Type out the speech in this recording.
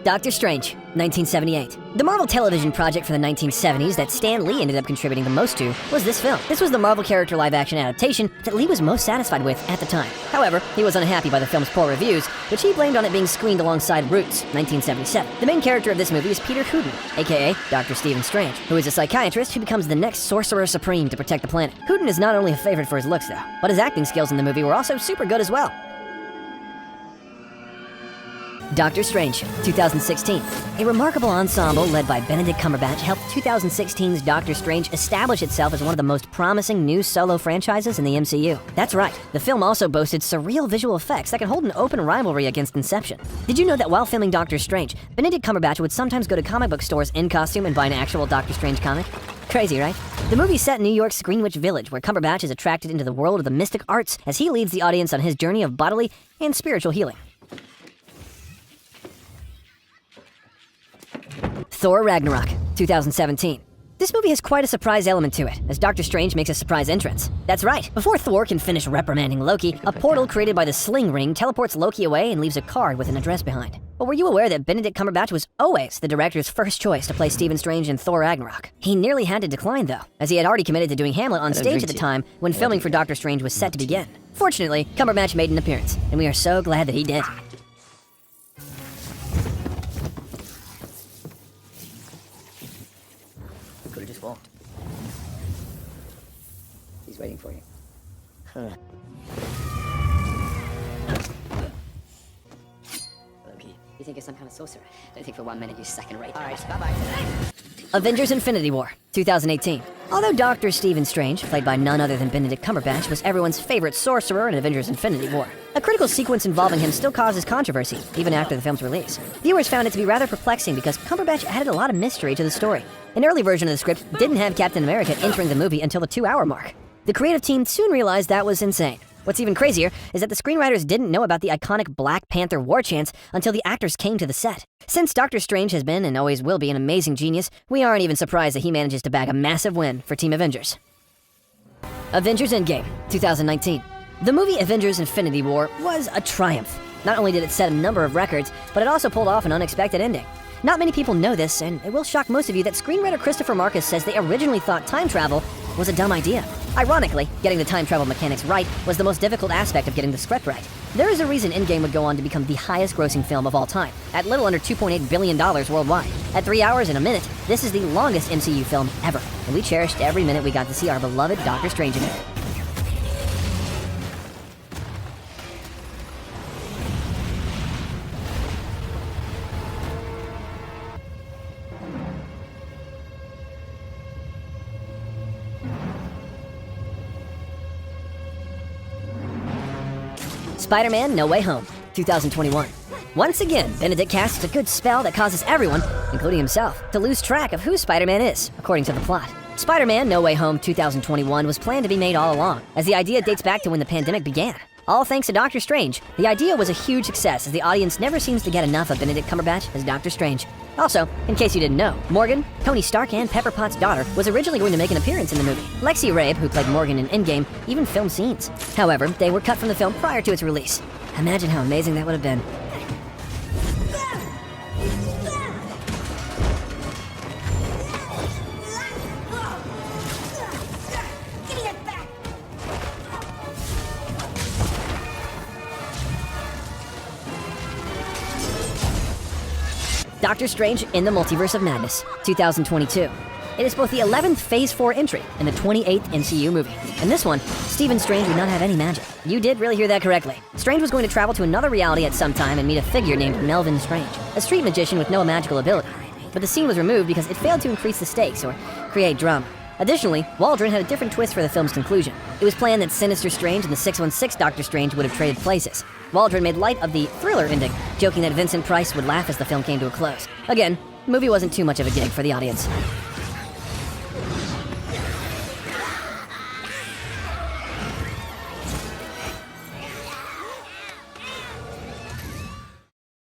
Doctor Strange, 1978. The Marvel television project from the 1970s that Stan Lee ended up contributing the most to was this film. This was the Marvel character live-action adaptation that Lee was most satisfied with at the time. However, he was unhappy by the film's poor reviews, which he blamed on it being screened alongside Roots, 1977. The main character of this movie is Peter Hoodin, aka Dr. Stephen Strange, who is a psychiatrist who becomes the next Sorcerer Supreme to protect the planet. Hoodin is not only a favorite for his looks, though, but his acting skills in the movie were also super good as well. Doctor Strange, 2016. A remarkable ensemble led by Benedict Cumberbatch helped 2016's Doctor Strange establish itself as one of the most promising new solo franchises in the MCU. That's right, the film also boasted surreal visual effects that can hold an open rivalry against Inception. Did you know that while filming Doctor Strange, Benedict Cumberbatch would sometimes go to comic book stores in costume and buy an actual Doctor Strange comic? Crazy, right? The movie's set in New York's Greenwich Village, where Cumberbatch is attracted into the world of the mystic arts as he leads the audience on his journey of bodily and spiritual healing. Thor Ragnarok, 2017. This movie has quite a surprise element to it, as Doctor Strange makes a surprise entrance. That's right, before Thor can finish reprimanding Loki, a portal created by the Sling Ring teleports Loki away and leaves a card with an address behind. But were you aware that Benedict Cumberbatch was always the director's first choice to play Stephen Strange in Thor Ragnarok? He nearly had to decline, though, as he had already committed to doing Hamlet on stage at the time when filming for Doctor Strange was set to begin. Fortunately, Cumberbatch made an appearance, and we are so glad that he did. Could've just walked. He's waiting for you. Loki, you think you're some kind of sorcerer? Don't think for 1 minute you're second rate. Alright, bye-bye. Avengers Infinity War, 2018. Although Dr. Stephen Strange, played by none other than Benedict Cumberbatch, was everyone's favorite sorcerer in Avengers Infinity War, a critical sequence involving him still causes controversy, even after the film's release. Viewers found it to be rather perplexing because Cumberbatch added a lot of mystery to the story. An early version of the script didn't have Captain America entering the movie until the 2-hour mark. The creative team soon realized that was insane. What's even crazier is that the screenwriters didn't know about the iconic Black Panther war chants until the actors came to the set. Since Doctor Strange has been and always will be an amazing genius, we aren't even surprised that he manages to bag a massive win for Team Avengers. Avengers Endgame, 2019. The movie Avengers Infinity War was a triumph. Not only did it set a number of records, but it also pulled off an unexpected ending. Not many people know this, and it will shock most of you that screenwriter Christopher Marcus says they originally thought time travel was a dumb idea. Ironically, getting the time travel mechanics right was the most difficult aspect of getting the script right. There is a reason Endgame would go on to become the highest grossing film of all time, at little under $2.8 billion worldwide. At 3 hours and a minute, this is the longest MCU film ever, and we cherished every minute we got to see our beloved Doctor Strange in it. Spider-Man No Way Home, 2021. Once again, Benedict casts a good spell that causes everyone, including himself, to lose track of who Spider-Man is, according to the plot. Spider-Man No Way Home 2021 was planned to be made all along, as the idea dates back to when the pandemic began. All thanks to Doctor Strange, the idea was a huge success as the audience never seems to get enough of Benedict Cumberbatch as Doctor Strange. Also, in case you didn't know, Morgan, Tony Stark and Pepper Potts' daughter, was originally going to make an appearance in the movie. Lexi Rabe, who played Morgan in Endgame, even filmed scenes. However, they were cut from the film prior to its release. Imagine how amazing that would have been. Doctor Strange in the Multiverse of Madness, 2022. It is both the 11th Phase 4 entry and the 28th MCU movie. In this one, Stephen Strange would not have any magic. You did really hear that correctly. Strange was going to travel to another reality at some time and meet a figure named Melvin Strange, a street magician with no magical ability. But the scene was removed because it failed to increase the stakes or create drama. Additionally, Waldron had a different twist for the film's conclusion. It was planned that Sinister Strange and the 616 Doctor Strange would have traded places. Waldron made light of the thriller ending, joking that Vincent Price would laugh as the film came to a close. Again, the movie wasn't too much of a gig for the audience.